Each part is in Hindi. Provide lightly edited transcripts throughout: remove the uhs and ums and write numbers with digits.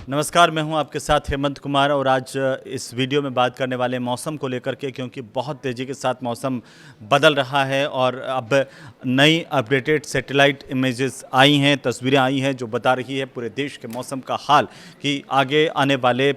नमस्कार, मैं हूं आपके साथ हेमंत कुमार और आज इस वीडियो में बात करने वाले मौसम को लेकर के, क्योंकि बहुत तेज़ी के साथ मौसम बदल रहा है और अब नई अपडेटेड सैटेलाइट इमेजेस आई हैं, तस्वीरें आई हैं जो बता रही है पूरे देश के मौसम का हाल कि आगे आने वाले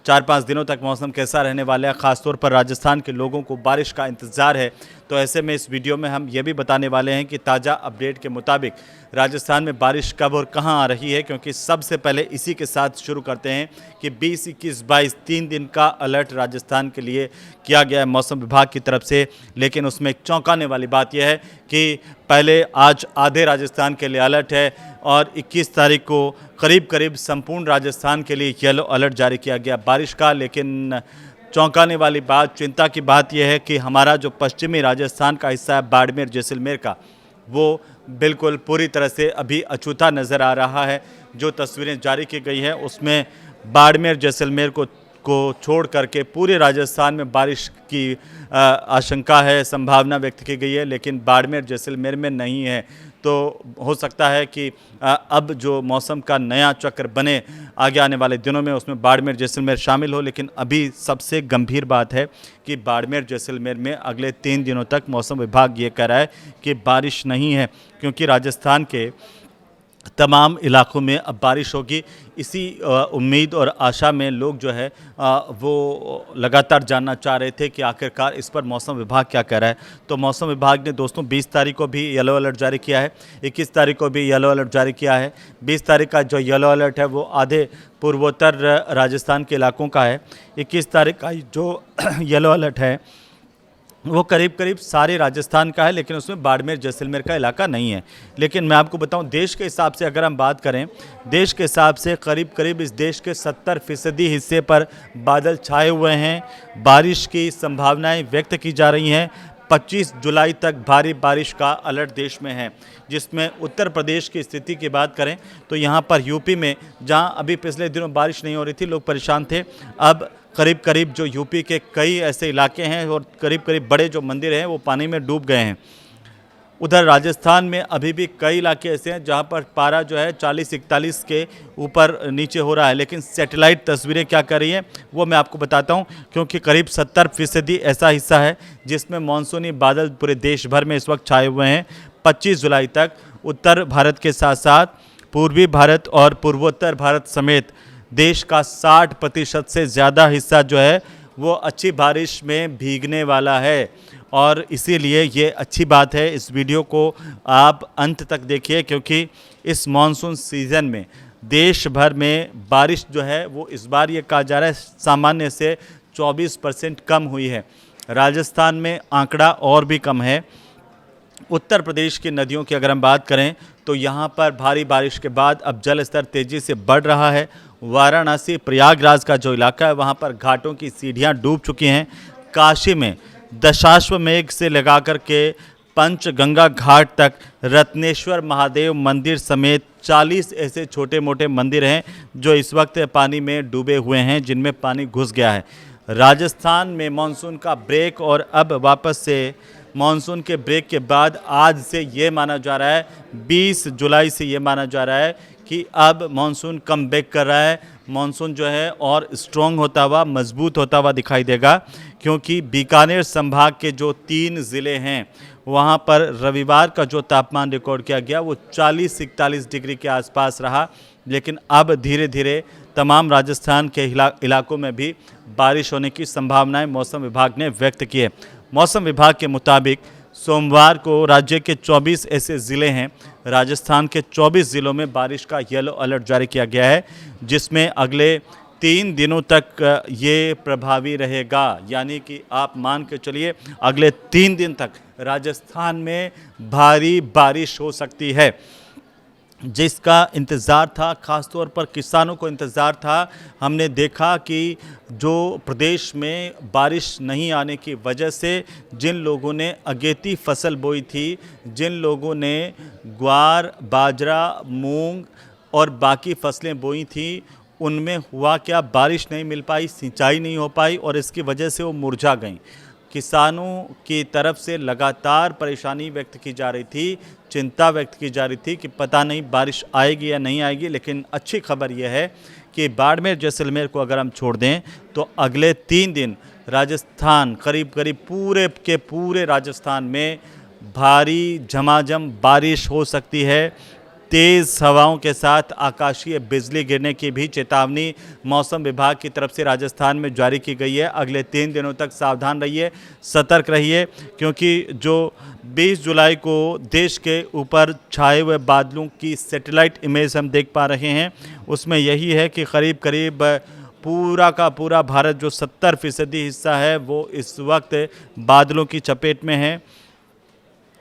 4-5 दिनों तक मौसम कैसा रहने वाला है। ख़ासतौर पर राजस्थान के लोगों को बारिश का इंतज़ार है। तो ऐसे में इस वीडियो में हम ये भी बताने वाले हैं कि ताज़ा अपडेट के मुताबिक राजस्थान में बारिश कब और कहां आ रही है, क्योंकि सबसे पहले इसी के साथ शुरू करते हैं कि 20, 21, 22 3 दिन का अलर्ट राजस्थान के लिए किया गया है मौसम विभाग की तरफ से। लेकिन उसमें एक चौंकाने वाली बात यह है कि पहले आज आधे राजस्थान के लिए अलर्ट है और 21 तारीख को करीब करीब संपूर्ण राजस्थान के लिए येलो अलर्ट जारी किया गया बारिश का। लेकिन चौंकाने वाली बात, चिंता की बात यह है कि हमारा जो पश्चिमी राजस्थान का हिस्सा है बाड़मेर जैसलमेर का, वो बिल्कुल पूरी तरह से अभी अछूता नज़र आ रहा है। जो तस्वीरें जारी की गई हैं उसमें बाड़मेर जैसलमेर को छोड़ करके पूरे राजस्थान में बारिश की आशंका है, संभावना व्यक्त की गई है, लेकिन बाड़मेर जैसलमेर में नहीं है। तो हो सकता है कि अब जो मौसम का नया चक्र बने आगे आने वाले दिनों में, उसमें बाड़मेर जैसलमेर शामिल हो। लेकिन अभी सबसे गंभीर बात है कि बाड़मेर जैसलमेर में अगले 3 दिनों तक मौसम विभाग ये कह रहा है कि बारिश नहीं है, क्योंकि राजस्थान के तमाम इलाकों में अब बारिश होगी। इसी उम्मीद और आशा में लोग जो है वो लगातार जानना चाह रहे थे कि आखिरकार इस पर मौसम विभाग क्या कह रहा है। तो मौसम विभाग ने दोस्तों 20 तारीख को भी येलो अलर्ट जारी किया है, 21 तारीख को भी येलो अलर्ट जारी किया है। 20 तारीख का जो येलो अलर्ट है वो आधे पूर्वोत्तर राजस्थान के इलाकों का है। 21 तारीख का जो येलो अलर्ट है वो करीब करीब सारे राजस्थान का है, लेकिन उसमें बाड़मेर जैसलमेर का इलाका नहीं है। लेकिन मैं आपको बताऊं, देश के हिसाब से अगर हम बात करें, देश के हिसाब से करीब करीब इस देश के 70% हिस्से पर बादल छाए हुए हैं। बारिश की संभावनाएं व्यक्त की जा रही हैं। 25 जुलाई तक भारी बारिश का अलर्ट देश में है, जिसमें उत्तर प्रदेश की स्थिति की बात करें तो यहाँ पर यूपी में, जहाँ अभी पिछले दिनों बारिश नहीं हो रही थी, लोग परेशान थे, अब करीब करीब जो यूपी के कई ऐसे इलाके हैं और करीब करीब बड़े जो मंदिर हैं वो पानी में डूब गए हैं। उधर राजस्थान में अभी भी कई इलाके ऐसे हैं जहां पर पारा जो है 40-41 के ऊपर नीचे हो रहा है। लेकिन सैटेलाइट तस्वीरें क्या कर रही हैं वो मैं आपको बताता हूं, क्योंकि करीब 70% ऐसा हिस्सा है जिसमें मानसूनी बादल पूरे देश भर में इस वक्त छाए हुए हैं। 25 जुलाई तक उत्तर भारत के साथ साथ पूर्वी भारत और पूर्वोत्तर भारत समेत देश का 60% से ज़्यादा हिस्सा जो है वो अच्छी बारिश में भीगने वाला है। और इसीलिए ये अच्छी बात है, इस वीडियो को आप अंत तक देखिए, क्योंकि इस मानसून सीज़न में देश भर में बारिश जो है वो इस बार ये कहा जा रहा है सामान्य से 24% कम हुई है। राजस्थान में आंकड़ा और भी कम है। उत्तर प्रदेश की नदियों की अगर हम बात करें तो यहाँ पर भारी बारिश के बाद अब जल स्तर तेज़ी से बढ़ रहा है। वाराणसी प्रयागराज का जो इलाका है वहाँ पर घाटों की सीढ़ियाँ डूब चुकी हैं। काशी में दशाश्वमेध से लगा कर के पंचगंगा घाट तक रत्नेश्वर महादेव मंदिर समेत 40 ऐसे छोटे मोटे मंदिर हैं जो इस वक्त पानी में डूबे हुए हैं, जिनमें पानी घुस गया है। राजस्थान में मानसून का ब्रेक, और अब वापस से मानसून के ब्रेक के बाद आज से ये माना जा रहा है, 20 जुलाई से ये माना जा रहा है कि अब मानसून कम बैक कर रहा है। मानसून जो है और स्ट्रॉन्ग होता हुआ, मजबूत होता हुआ दिखाई देगा, क्योंकि बीकानेर संभाग के जो 3 ज़िले हैं वहाँ पर रविवार का जो तापमान रिकॉर्ड किया गया वो 40-41 डिग्री के आसपास रहा। लेकिन अब धीरे धीरे तमाम राजस्थान के इलाकों में भी बारिश होने की संभावनाएं मौसम विभाग ने व्यक्त की है। मौसम विभाग के मुताबिक सोमवार को राज्य के 24 ऐसे ज़िले हैं, राजस्थान के 24 ज़िलों में बारिश का येलो अलर्ट जारी किया गया है, जिसमें अगले 3 दिनों तक ये प्रभावी रहेगा। यानी कि आप मान के चलिए अगले 3 दिन तक राजस्थान में भारी बारिश हो सकती है, जिसका इंतज़ार था, ख़ासतौर पर किसानों को इंतज़ार था। हमने देखा कि जो प्रदेश में बारिश नहीं आने की वजह से जिन लोगों ने अगेती फसल बोई थी, जिन लोगों ने ग्वार, बाजरा, मूंग और बाकी फसलें बोई थी, उनमें हुआ क्या, बारिश नहीं मिल पाई, सिंचाई नहीं हो पाई और इसकी वजह से वो मुरझा गईं। किसानों की तरफ से लगातार परेशानी व्यक्त की जा रही थी, चिंता व्यक्त की जा रही थी कि पता नहीं बारिश आएगी या नहीं आएगी। लेकिन अच्छी खबर यह है कि बाड़मेर जैसलमेर को अगर हम छोड़ दें तो अगले 3 दिन राजस्थान करीब करीब पूरे के पूरे राजस्थान में भारी झमाझम बारिश हो सकती है। तेज़ हवाओं के साथ आकाशीय बिजली गिरने की भी चेतावनी मौसम विभाग की तरफ से राजस्थान में जारी की गई है। अगले 3 दिनों तक सावधान रहिए, सतर्क रहिए, क्योंकि जो 20 जुलाई को देश के ऊपर छाए हुए बादलों की सैटेलाइट इमेज हम देख पा रहे हैं, उसमें यही है कि करीब करीब पूरा का पूरा भारत जो 70% हिस्सा है वो इस वक्त बादलों की चपेट में है।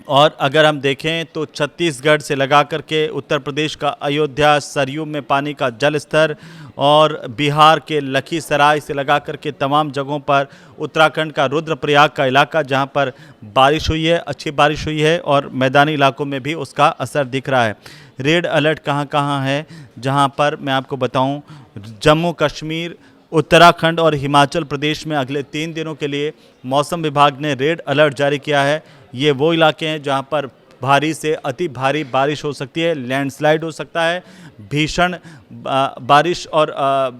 और अगर हम देखें तो छत्तीसगढ़ से लगा करके उत्तर प्रदेश का अयोध्या, सरयू में पानी का जल स्तर, और बिहार के लखीसराय से लगा करके तमाम जगहों पर, उत्तराखंड का रुद्रप्रयाग का इलाका जहां पर बारिश हुई है, अच्छी बारिश हुई है, और मैदानी इलाकों में भी उसका असर दिख रहा है। रेड अलर्ट कहां कहां है, जहां पर मैं आपको बताऊं, जम्मू कश्मीर, उत्तराखंड और हिमाचल प्रदेश में अगले 3 दिनों के लिए मौसम विभाग ने रेड अलर्ट जारी किया है। ये वो इलाके हैं जहां पर भारी से अति भारी बारिश हो सकती है, लैंडस्लाइड हो सकता है, भीषण बारिश, और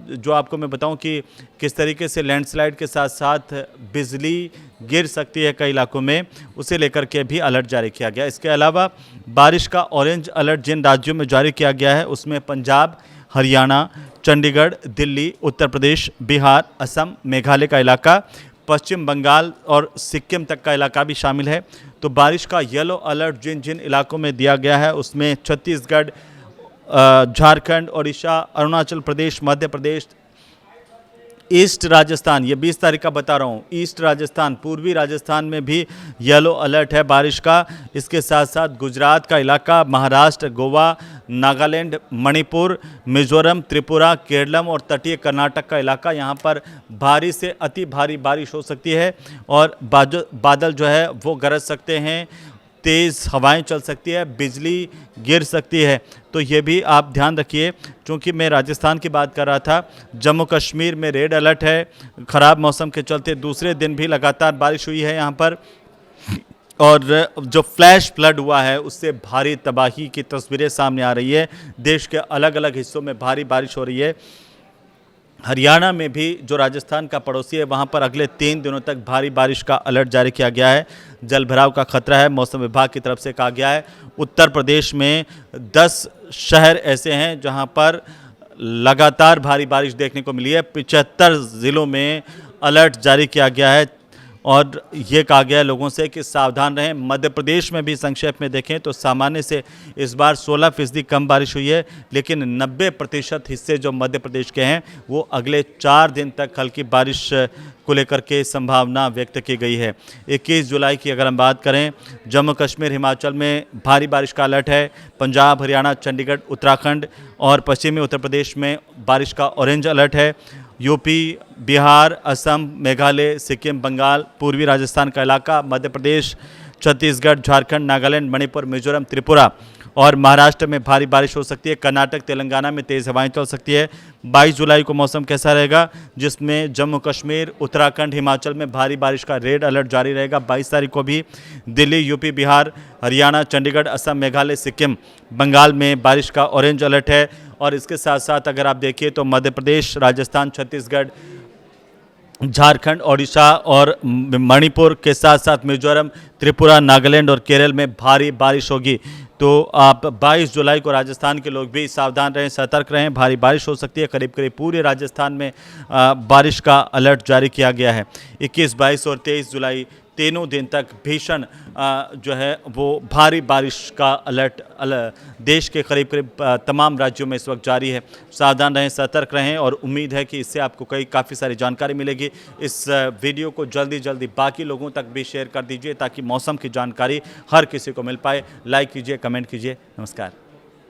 जो आपको मैं बताऊं कि किस तरीके से लैंडस्लाइड के साथ साथ बिजली गिर सकती है कई इलाकों में, उसे लेकर के भी अलर्ट जारी किया गया। इसके अलावा बारिश का ऑरेंज अलर्ट जिन राज्यों में जारी किया गया है उसमें पंजाब, हरियाणा, चंडीगढ़, दिल्ली, उत्तर प्रदेश, बिहार, असम, मेघालय का इलाका, पश्चिम बंगाल और सिक्किम तक का इलाका भी शामिल है। तो बारिश का येलो अलर्ट जिन जिन इलाकों में दिया गया है उसमें छत्तीसगढ़, झारखंड, ओडिशा, अरुणाचल प्रदेश, मध्य प्रदेश, ईस्ट राजस्थान, ये 20 तारीख का बता रहा हूँ, ईस्ट राजस्थान, पूर्वी राजस्थान में भी येलो अलर्ट है बारिश का। इसके साथ साथ गुजरात का इलाका, महाराष्ट्र, गोवा, नागालैंड, मणिपुर, मिजोरम, त्रिपुरा, केरलम और तटीय कर्नाटक का इलाका, यहाँ पर भारी से अति भारी बारिश हो सकती है, और बादल जो है वो गरज सकते हैं, तेज़ हवाएं चल सकती है, बिजली गिर सकती है। तो ये भी आप ध्यान रखिए। क्योंकि मैं राजस्थान की बात कर रहा था, जम्मू कश्मीर में रेड अलर्ट है, ख़राब मौसम के चलते दूसरे दिन भी लगातार बारिश हुई है यहाँ पर, और जो फ्लैश फ्लड हुआ है उससे भारी तबाही की तस्वीरें सामने आ रही है। देश के अलग अलग हिस्सों में भारी बारिश हो रही है। हरियाणा में भी जो राजस्थान का पड़ोसी है वहाँ पर अगले 3 दिनों तक भारी बारिश का अलर्ट जारी किया गया है। जल भराव का खतरा है, मौसम विभाग की तरफ से कहा गया है। उत्तर प्रदेश में 10 शहर ऐसे हैं जहाँ पर लगातार भारी बारिश देखने को मिली है। 75 ज़िलों में अलर्ट जारी किया गया है, और ये कहा गया है लोगों से कि सावधान रहें। मध्य प्रदेश में भी संक्षेप में देखें तो सामान्य से इस बार 16% कम बारिश हुई है, लेकिन 90% हिस्से जो मध्य प्रदेश के हैं वो अगले 4 दिन तक हल्की बारिश को लेकर के संभावना व्यक्त की गई है। 21 जुलाई की अगर हम बात करें, जम्मू कश्मीर, हिमाचल में भारी बारिश का अलर्ट है। पंजाब, हरियाणा, चंडीगढ़, उत्तराखंड और पश्चिमी उत्तर प्रदेश में बारिश का ऑरेंज अलर्ट है। यूपी, बिहार, असम, मेघालय, सिक्किम, बंगाल, पूर्वी राजस्थान का इलाका, मध्य प्रदेश, छत्तीसगढ़, झारखंड, नागालैंड, मणिपुर, मिजोरम, त्रिपुरा और महाराष्ट्र में भारी बारिश हो सकती है। कर्नाटक, तेलंगाना में तेज़ हवाएं चल सकती है। 22 जुलाई को मौसम कैसा रहेगा, जिसमें जम्मू कश्मीर, उत्तराखंड, हिमाचल में भारी बारिश का रेड अलर्ट जारी रहेगा। 22 तारीख को भी दिल्ली, यूपी, बिहार, हरियाणा, चंडीगढ़, असम, मेघालय, सिक्किम, बंगाल में बारिश का ऑरेंज अलर्ट है। और इसके साथ साथ अगर आप देखिए तो मध्य प्रदेश, राजस्थान, छत्तीसगढ़, झारखंड, ओडिशा और मणिपुर के साथ साथ मिजोरम, त्रिपुरा, नागालैंड और केरल में भारी बारिश होगी। तो आप 22 जुलाई को राजस्थान के लोग भी सावधान रहें, सतर्क रहें। भारी बारिश हो सकती है, करीब करीब पूरे राजस्थान में बारिश का अलर्ट जारी किया गया है। 21, 22 और 23 जुलाई तीनों दिन तक भीषण जो है वो भारी बारिश का अलर्ट देश के करीब करीब तमाम राज्यों में इस वक्त जारी है। सावधान रहें, सतर्क रहें और उम्मीद है कि इससे आपको काफ़ी सारी जानकारी मिलेगी। इस वीडियो को जल्दी बाकी लोगों तक भी शेयर कर दीजिए ताकि मौसम की जानकारी हर किसी को मिल पाए। लाइक कीजिए, कमेंट कीजिए। नमस्कार।